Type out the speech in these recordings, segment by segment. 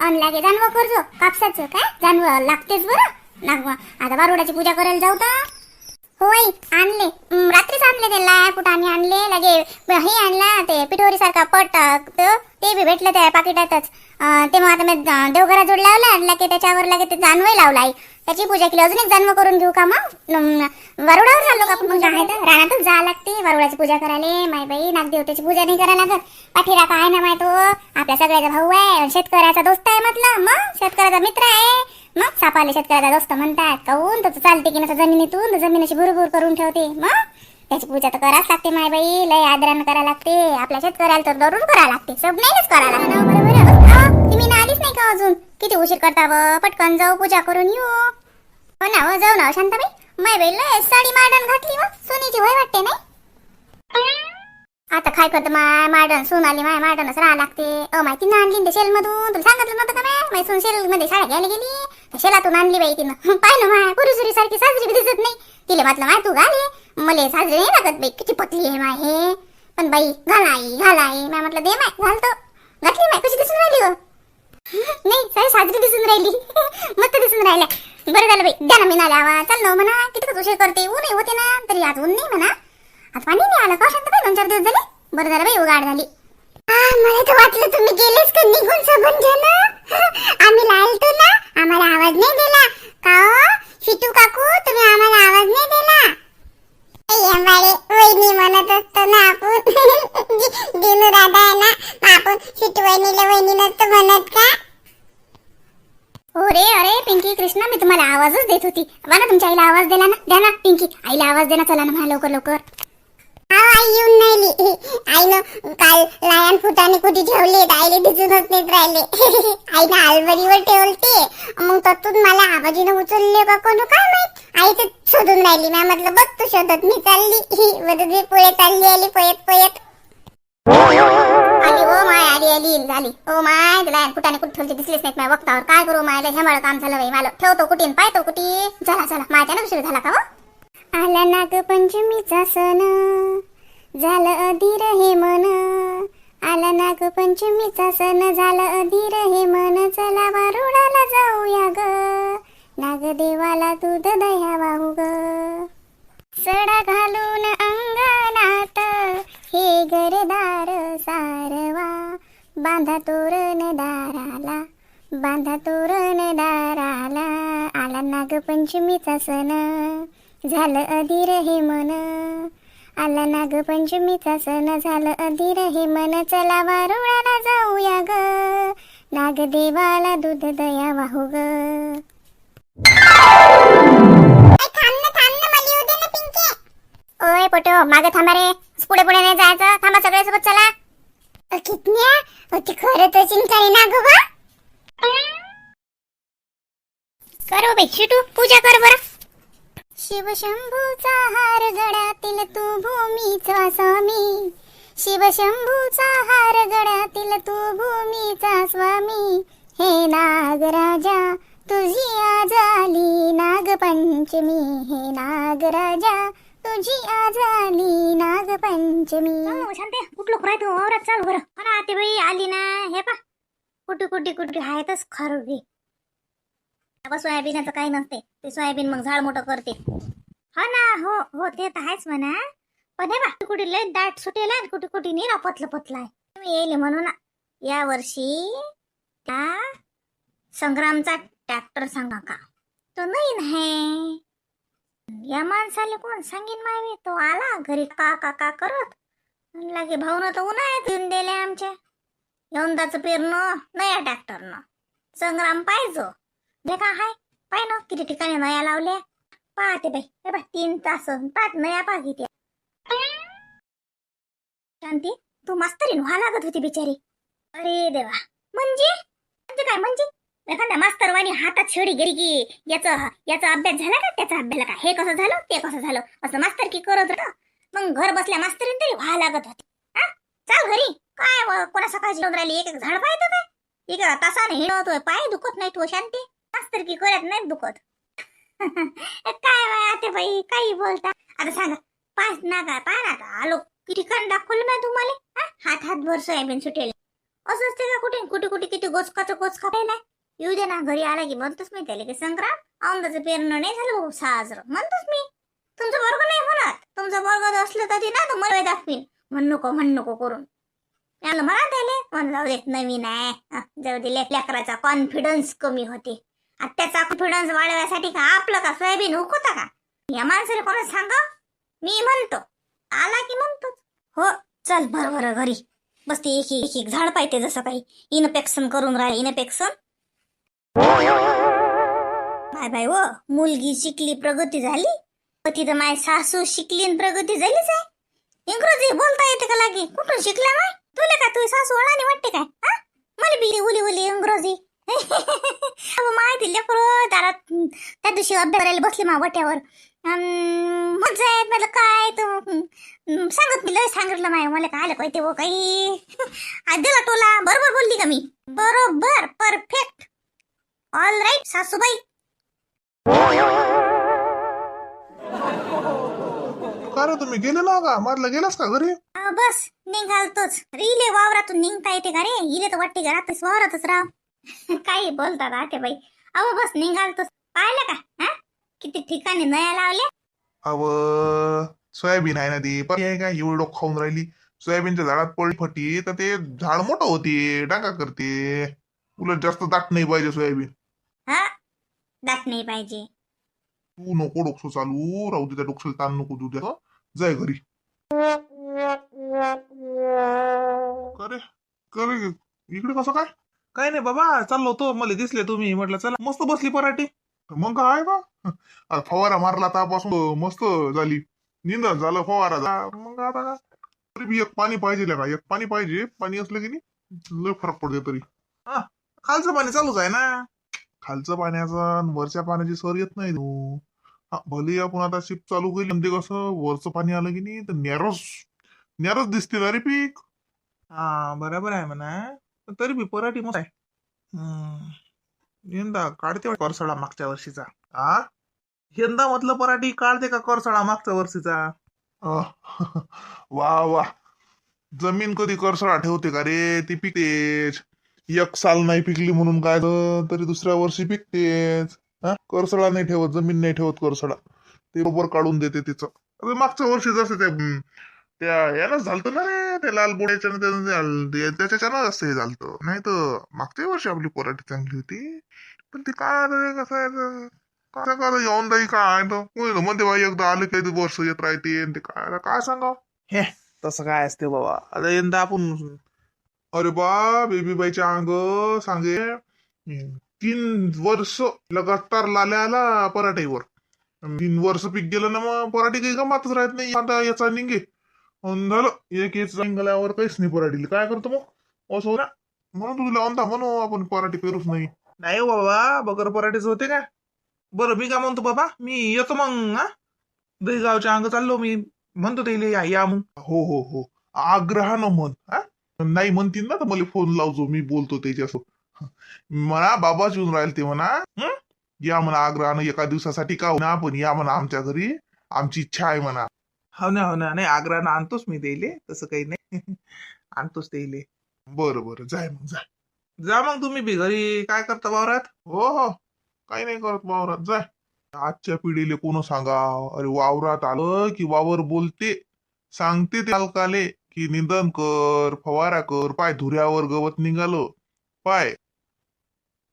अन लागे जानवं करजो कापसाचं काय जानवं लागतेच बरं नागवा. आता बारोडाची पूजा करायला जाऊ तर होय आणले रात्रीच आणले ते लाय फुटाने आणले लगे हे आणला ते पिठोरी सारखा पट ते बी भेटलं त्या पाकिटातच. ते मग आता मी देवघरा जोड लावला लगे त्याच्यावर लगे ते जानवं लावलाय त्याची पूजा केली. अजून एक जानवं करून घेऊ का मग वरुडावर चाललो का आपण मग आहे तर रानातच जा लागते वरुडाची पूजा करायला. माय बाई नागदेवतेची पूजा नाही करायला लागत. पाठीरा काय ना माय तो आपल्या सगळ्याचा भाऊ आहे शेतकऱ्याचा दोस्त आहे म्हटलं मग शेतकऱ्याचा मित्र आहे. मग सापाले शेतकऱ्याचा दोस्त म्हणतात काऊन तर चालते की ना जमिनीतून जमिनीची भुरभुर करून ठेवते. मग त्याची पूजा तर करावंच लागते माय बाई लय आदरानं करायला लागते. आपल्या शेतकऱ्याला तर दरून करावं लागते सब नाहीच करायला लागते. बरोबर तुम्ही ना आलीच नाही का अजून किती उशीर करता व पटकन जाऊ पूजा करून येऊ. हो ना हो जाऊ ना शांताबाई माय बाई लय साडी माडन घातली व सोनीची होय वाटते नाही. आता काय करत माय माडन सून आली माय माडनच राहा लागते. माहिती ना आणली ते शेल मधून तुला सांगितलं नव्हतं का माय सून शेल मध्ये साड्या घ्यायला गेली शेलातून आणली बाई तिनं पाहिलं माय पुरुषुरी सारखी साजरी दिसत नाही. तिला म्हटलं माय तू घाले मले साजरी नाही लागत बाई किती पतली आहे माय हे पण बाई घालाई घालाई माय म्हटलं दे माय घालतो घातली माय कशी दिसून राहिली व नाही सारी साजरी दिसून राहिली मस्त दिसून राहिल्या. बरं झालं बाई द्या ना मी नाले आवाज चाल ना म्हणा किती उशीर करते ऊन होते ना तरी आज ऊन नाही म्हणा आता पाणी नाही आलं का शांत 2-4 दिवस झाले. बरं झालं बाई उघाड झाली. मला तर वाटलं तुम्ही गेलेच का निघून सबन जण आम्ही लालतो ना आम्हाला आवाज नाही दिला का शिटू काकू तुम्ही आम्हाला आवाज नाही दिला. वहिनी म्हणत असतो ना आपण दिनू दादा आहे ना आपण शिटू वहिनीला वहिनी नसतो म्हणत का. अरे अरे पिंकी कृष्णा मी तुम्हाला आवाजच देत होती. मला तुमच्या आईला आवाज दिला ना द्या ना पिंकी आईला आवाज देना चला ना मला लवकर लवकर. आई येऊन नाही आईनं काल लायन फुटाने कुठे ठेवले आईले दिसूनच नेत राहिले. आईनं आलबरीवर ठेवलते मग ततून मला आवाजीनं उचलले का कोण काय माहित आई तर शोधून राहिली. मी म्हटलं बघ तू शोधत मी चालली बरोबर पोळे चालली आली पयत पयत आली ओ माय आली आली झाली ओ माय लायन फुटाने कुठे ठेवले दिसलेच नाहीत माझ्या वक्तावर काय करू मायला हेमाळ काम झालं बाई मला ठेवतो कुठे पाहतो कुठे चला चला माझ्या उशीर झाला का हो. आला नाग पंचमीचा सण झालं अधीर हे मन आला नाग पंचमीचा सण झालं अधीर हे मन चला वारुडाला जाऊया ग नागदेवाला दूध दह्या वाहू ग सडा घालून अंगणात हे घरदार सारवा बांधा तोरण दाराला बांधा तोरण दाराला आला नाग पंचमीचा सण झालं अधीर हे मन आला नाग पंचमीचा सण झालं अधीर हे मन चला वारुळाला जाऊया ग नागदेवाला दूध दया वाहू ग. ओय पोटो मागे थांबा रे पुढे पुढे नाही जायचं थांबा सगळ्यासोबत चला. कितन्या खरं तर चिंता ना ग बा करो बाई शिटू पूजा कर बरं. शिवशंभूचा हार गळ्यातील तू भूमीचा स्वामी शिवशंभूचा हार गळ्यातील तू भूमीचा स्वामी हे नागराजा तुझी आज आली नागपंचमी हे नागराजा तुझी आज आली नागपंचमी. शांते कुठलं राहतो औरत चाल बरं अरे आते बाई आली ना हे पा कुठे कुठे कुठे आहेतच खरं सोयाबीनचं काही नसते ते सोयाबीन मग झाड मोठं करते. हा ना हो हो ते तर आहेच म्हणा पण हे बा कुठे लय दाट सुटेला कुठे कुठे नाही पतलं पतलं आहे. तुम्ही येईल म्हणून या वर्षी त्या संग्रामचा ट्रॅक्टर सांगा का तो नाही या माणसाला कोण सांगेन माय तो आला घरी का का का करत लागे भाऊन तर उन्हाळ्यात येऊन दिले आमच्या यंदाचं पेरणं नया ट्रॅक्टरनं संग्राम पाहिजो देखा हाय पाय ना किती ठिकाणी नया लावल्या पाहते बाई हे बा 3 तास 5 नया पाहिजे. शांती तू मास्तरीन व्हा लागत होती बिचारी. अरे देवा म्हणजे काय म्हणजे एखाद्या मास्तरवाणी हातात छडी गेली की याचा अभ्यास झाला का त्याचा अभ्यास का हे कसं झालं ते कसं झालं असं मास्तर की करत होतं. मग घर बसल्या मास्तरीन तरी व्हा लागत होती. चाल घरी काय कोणा सकाळची येऊन राहिली एक एक झाड पाहतो काय एक तासाने हिंडवतोय पाय दुखत नाही तू शांती मास्तर की करत नाही दुखत. काय आता बाई काही बोलता आता सांगा पाच नागा पाय ना आलो किती कान दाखवलं ना तुम्हाला हात हात भर सोयाबीन सुटेल असं असते का कुठे कुठे कुठे किती गोचकाचं गोचका पाहिला. येऊ दे ना, घरी आला की म्हणतोच मी त्याला की संक्रांत औंदाचं पेरणं नाही झालं भाऊ साजरं, म्हणतोच मी. तुमचं वर्ग नाही म्हणत, तुमचं वर्ग असलं तरी ना तर मला दाखवीन. म्हण नको करून याला म्हणा त्याले म्हणून जाऊ देत नवीन आहे. जाऊ दे, लेकराचा कॉन्फिडन्स कमी होते. आता त्याचा कॉन्फिडन्स वाढवण्यासाठी का आपलं का सोयाबीन उकवता का? या माणसाला कोणा सांगा, मी म्हणतो आला की म्हणतोच. हो चल बरोबर घरी बसते, एक एक झाड पाहिजे जसं काही इनपेक्शन करून राहिले. इनपेक्शन बाय बाय. व मुलगी शिकली प्रगती झाली, तिथं माय सासू शिकली आणि प्रगती झालीच आहे. इंग्रजी बोलता येते का लागे? कुठून शिकला माय तुला? का तुझी सासू वळानी वाटते काय? मला बिली उली उली इंग्रजी माहिती लेकरं दारात त्या दिवशी अभ्यास करायला बसले मा वाट्यावर. मजा येत मला काय तर सांगत मी लय सांगितलं माय मला काय आलं कळते वो काही दिला टोला. बरोबर बोलली का मी? बरोबर परफेक्ट ऑल राईट सासूबाई. का रे तुम्ही गेले ना का? मारला गेलास का घरी? बस निघालतोच. रिले वावरातून निघता येते का रे? इले तर वाटते का रात्रीच वावरातच राह. काही बोलतात आते बाई. अहो बस निघालतोच. पाहिलं का किती ठिकाणी नया लावल्या. अव सोयाबीन आहे ना ती पण काय एवढं खाऊन राहिली. सोयाबीनच्या झाडात पडली फटी तर ते झाड मोठं होते, डांगा करते. उलट जास्त दाट नाही पाहिजे सोयाबीन. दाट नाही पाहिजे. तू नको डोकसं चालू राहू दे, त्या डोकसं ताण नको देऊ द्या. जाय घरी. करे करे इकडे कसं काय? काय नाही बाबा, चाललो होतो, मला दिसले तुम्ही, म्हटलं चला मस्त बसली पराठी. मग काय का आता फवारा मारला तापासून मस्त झाली. निंदन झालं फवारा मग आता का तरी बी एक पाणी पाहिजे का? एक पाणी पाहिजे. पाणी असलं की नाही लय फरक पडते. तरी खालचं पाणी चालूच आहे ना. खालचं पाण्याचा वरच्या पाण्याची सर येत नाही. भले आपण आता शिप चालू केली म्हणजे कसं वरचं पाणी आलं की नाही तर न्यारच दिसते ना रे पीक. हा बरोबर आहे म्हणा, पण तरी बी पराठी मस्त आहे. यंदा काढते करसळा मागच्या वर्षीचा. यंदा म्हटलं पराठी काढते का करसळा मागच्या वर्षीचा? वा वा. जमीन कधी करसळा ठेवते का रे? ती पिकतेच. एक साल नाही पिकली म्हणून काय तरी दुसऱ्या वर्षी पिकतेच. करसळा नाही ठेवत, जमीन नाही ठेवत करसळा. ते बरोबर काढून देते तिचं. मागच्या वर्षी जसं त्या यानंच झालतं ना रे, त्या लाल बोड्याच्या त्याच्यानं जास्त हे झालतं. नाही तर मागच्या वर्षी आपली पराठी चांगली होती. पण ती काय रे कसं आहे काय काय येऊन जाई काय म्हणते बाई एकदा आले काही वर्ष येत राहते ते काय सांगा. हे तसं काय असते बाबा, आता यंदा आपण अरे बा बेबीबाईच्या अंग सांगे 3 वर्ष लगातार लाल्या आला पराठीवर. 3 वर्ष पीक गेलं ना मग पराठी काही गमातच राहत नाही. आता याचा निघे झालं एक याचा निघाल्यावर काहीच नाही पराठीला. काय करतो मग असं ना म्हणून तुला म्हणता म्हणू आपण पराठी पेरूच नाही. नाही हो बाबा, बगर पराठीच होते का? बरं मी काय म्हणतो बाबा, मी येतो मग. दहीगावच्या अंग चाललो मी, म्हणतो ते या मग. हो हो हो आग्रहानं म्हण. नाही म्हणतील ना तर मला फोन लावतो, मी बोलतो त्याच्यासोबत. म्हणा बाबाच येऊन राहील ते म्हणा. या म्हणा आग्रहानं एका दिवसासाठी का होणार पण या म्हणा आमच्या घरी, आमची इच्छा आहे म्हणा. हो ना नाही आग्रहानं आणतोच मी देले, तसं काही नाही. आणतोच देले. बरं बरं जाय मग जाय. जा मग तुम्ही बी घरी. काय करता वावरात? हो हो काही नाही करत वावरात. जाय. आजच्या पिढीले कोण सांगा. अरे वावरात आलं की वावर बोलते, सांगते ते अलकाले की निंदन कर, फवारा कर. पाय धुऱ्यावर गवत निघालं पाय.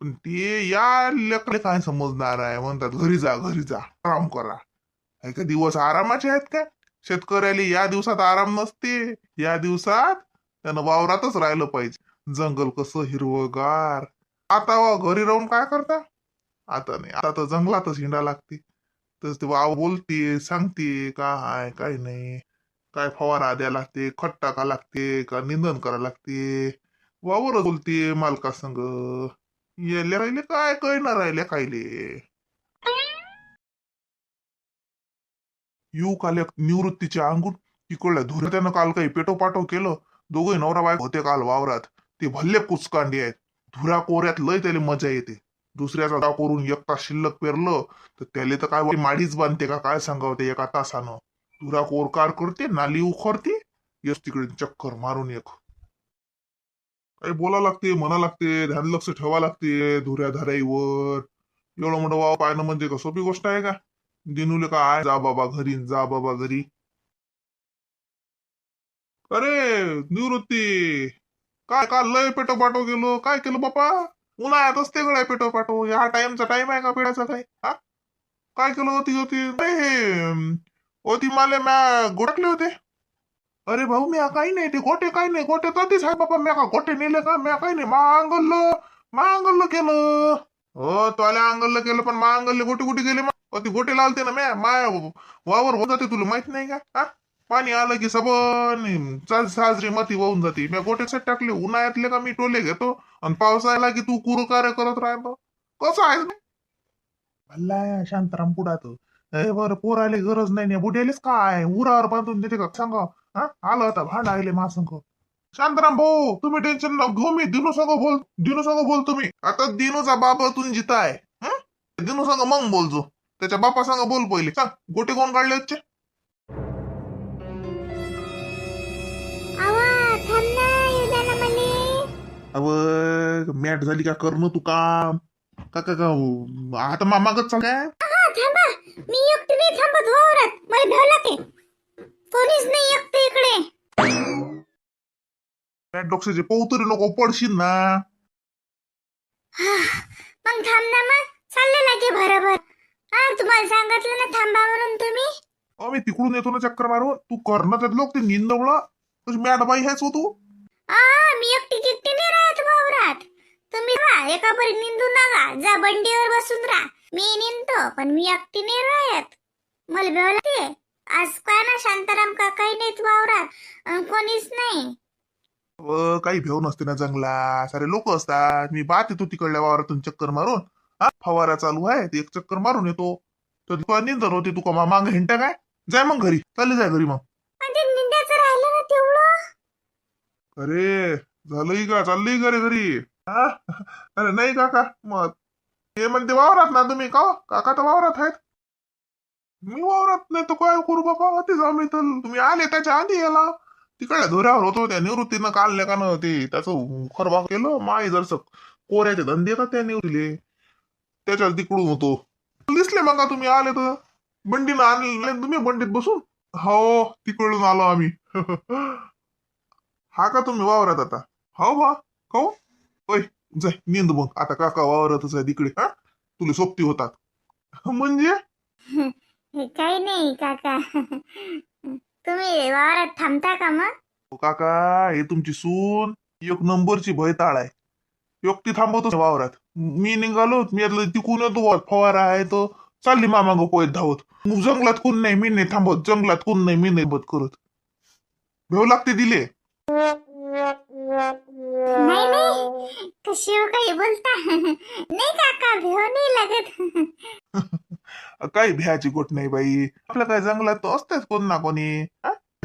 पण ते या लेकडे काय समजणार आहे. म्हणतात घरी जा आराम करा. का दिवस आरामाचे आहेत का? शेतकऱ्याला या दिवसात आराम नसते. या दिवसात त्यानं वावरातच राहिलं पाहिजे. जंगल कसं हिरवगार. आता घरी राहून काय करता? आता नाही, आता तर जंगलातच हिंडा लागते. तर ते वाव बोलते, सांगते काय काय नाही, काय फवारा द्या लागते, खत टाका लागते का निंदन करा लागते. वावर बोलते मालका संग. येल्या राहिले काय कळणार राहिले कायले. येऊ काल निवृत्तीच्या अंगून तिकडल्या धुऱ्या त्यानं काल काही पेटोपाटो केलं. दोघे नवरा बायको होते काल वावरात. ते भल्ले कुचकांडी आहेत. धुरा कोऱ्यात लय त्याला मजा येते. दुसऱ्याचा डाव करून एक तास शिल्लक पेरलं तर त्याला तर काय माडीच बांधते का काय सांगावं ते एका तासानं. धुरा कोरकार करते, नाली उखरते, यस तिकडे चक्कर मारून एक काही बोला लागते, म्हणा लागते, ध्यान लक्ष ठेवा लागते धुऱ्या धाराईवर. एवढं मोठं वाव पाहणं म्हणजे का सोपी गोष्ट आहे का? दिनूले काय जा बाबा घरी, जा बाबा घरी. अरे निवृत्ती, काय काल लय पेटोपाटो गेलो, काय केलं बापा? उन्हाळ्यात असते गळ्या पेटोपाटो, ह्या टाइमचा टाइम आहे का पेटायचा काही? हा, काय केलं होती नाही हे होती माले म्या गोटकले होते. अरे भाऊ म्या काही नाही, ते गोटे काही नाही, गोटे कधीच आहे बाबा, म्या का गोटे नेले का? म्या काही नाही, मांगल्य केलं. हो तुला अंगल्य केलं, पण मांगल्य गोटे कुठे गेले? मग ती गोटे लालते ना म्या माया वावर होत जाते, तुला माहित नाही का? हा, पाणी आलं की सबन साजरी मती वाहून जाते. मी गोटेसाठी टाकले उन्हाळ्यातले का मी टोले घेतो, आणि पावसाळ्याला की तू कुरु कार्य करत राहतो. कसं आहे भल्ला शांताराम पुढात बरं पोराले गरज नाही ना, बुड्यालेच काय उरावर बांधून देते का सांगा? हा, आलं आता भांड आले महासंघ. शांताराम भाऊ तुम्ही टेन्शन न घेऊ, मी दिनू संग बोल तुम्ही. आता दिनूचा बाबा तुन जिता आहे. दिनू संग मग बोलजो, त्याच्या बापा संग बोल पहिले. सांग गोटे कोण काढले होते? आवा थांब ना, येऊ द्या ना मले. अव मॅट झाली का करणं तू काम? का का का आता मागच चाल काय? हा थांबा, मी एकटी नाही थांबत वावरात, मला भ्याव लागते. कोणीच नाही एकटे इकडे. मॅट डॉक्टरचे पाहू तरी नको, पडशील ना. मग थांब ना, मग चालले लागे बरोबर. हा तुम्हाला सांगितलं ना थांबा म्हणून तुम्ही. मी तिकडून येतो ना चक्कर मारून, तू करणं त्यात लोक ते निंदवलं तुझी मॅट बाई आहेस हो तू. मी एकटी किट्टी नाही राहत वावरात. तुम्ही एका बरी निंदू नका, जा बंडीवर बसून राहा. मी निंदतो पण मी एकटी नाही राहत, मला भ्याव लागते. आज काय ना शांताराम काकाही नाहीत वावरात, कोणीच नाही. काही भेव नसते ना जंगला, सारे लोक असतात. मी बात येतो तिकडल्या वावरातून चक्कर मारून. हा, फवारा चालू आहे, ते एक चक्कर मारून येतो. तर तुला निंदन होते, तू का मांग हिंटा काय? जाय मग घरी, चालले जाय घरी मग. म्हणजे निंदाचं राहिलं ना तेवढं. अरे झालंय का, चाललंय का रे घरी? हा, अरे नाही काका, मग हे म्हणते वावरात ना तुम्ही का? काका तर वावरात आहेत. मी वावरात नाही तर काय करू बाबा, ते जाऊ मी तर तुम्ही आले त्याच्या आधी याला. तिकडल्या धुऱ्यावर होतो, त्या निवृत्तीनं काल का ते त्याचं खरबा केलं. माय जरस कोऱ्याचे धंदे का त्या निवृत्तीले, त्याच्यात तिकडून होतो. दिसले मग तुम्ही आले तर बंडीनं आणले तुम्ही, बंडीत बसून. हो तिकडून आलो आम्ही. हा का तुम्ही वावरात आता? हो बा, हो होय. जाय निंद मग आता, काका वावरातच आहे तिकडे. हा, तुला सोबती होतात म्हणजे. काही नाही काका. तुम्ही वावरात थांबता का मग? हो काका, हे तुमची सून एक नंबरची भयताळ आहे. एकटी थांबवतो वावरात. मी निघालो, मी आता तिकून येतो, फवारा आहे तो चालली मामा गो पोहेत धावत. जंगलात कोण नाही, मी नाही थांबत. जंगलात कोण नाही, मी नाही बत करत. भेव लागते दिले. नाही नाही, कशी हो काही बोलता. नाही काका, भेव नाही लागत. काही भ्याची गोट नाही बाई, आपल्या काय जंगलात तर असतेच कोण ना कोणी.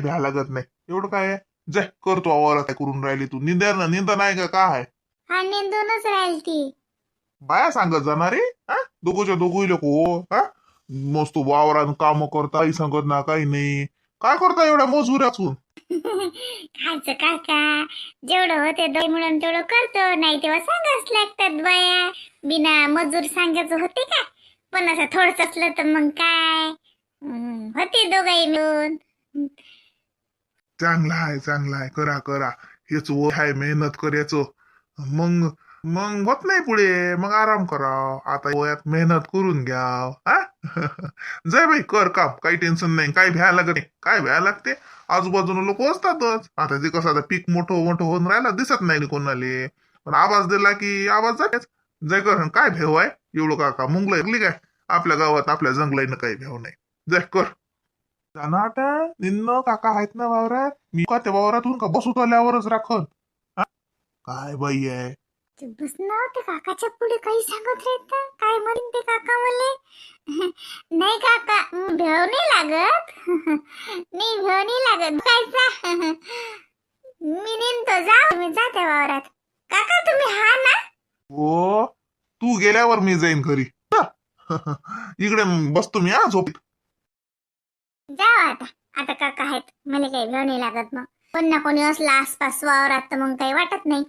भ्या लागत नाही, एवढं काय आहे. जाय करतो वावरात, काय करून राहिली तू? निंदा नाही का काय? हा निंदूनच राहील ती. बाया सांगत जाणारे दोघोच्या दोघी लोक हो. मस्त वावरात काम करता, काही सांगत ना काही नाही. काय करता एवढ्या मजुऱ्या असून? खायचं काका, जेवढं होते दोन मिळून तेवढं करतो, नाही तेव्हा सांगाच लागतात बाया. बिना मजूर सांगायचं होते का? पण असं थोडस असलं तर मग काय, होते दोघाही मिळून. चांगला आहे, करा करा. हेच वय आहे मेहनत करायचं. मग मग होत नाही पुढे, मग आराम करा. आता वयात मेहनत करून घ्या. जाय बाई कर काम, काही टेन्शन नाही. काय भ्यायला लागत नाही, काय भ्यायला लागते. आजूबाजूला लोक असतातच. आता ते कसं, आता पीक मोठं होऊन राहिला, दिसत नाही कोणाले, पण आवाज दिला की आवाज जातेच. जाय कर, काय भेव आहे एवढं काका? मुंगला ऐकली काय? आपल्या गावात आपल्या जंगलाईनं काही भेव नाही. जाय कर जाणं. आता निन्न काका आहेत ना वावरात, मी का त्या वावरातून का बसू आल्यावरच राखत. काय बाई आहे. बस ना, ते काकाच्या पुढे काही सांगत राहत. काय म्हणून ते काका मले. नाही काका, भेव नाही लागत. नाही भेव नाही लागत कायचा. मी नेमतो, जा मी जाते वावरात. काका तुम्ही हा ना? हो, तू गेल्यावर मी जाईन घरी. इकडे बसतो मी झोपीत. जावा आता. आता काका आहेत, मला काही भेव नाही लागत. मग कोण ना कोणी असला आसपास वावरात तर मग काही वाटत नाही.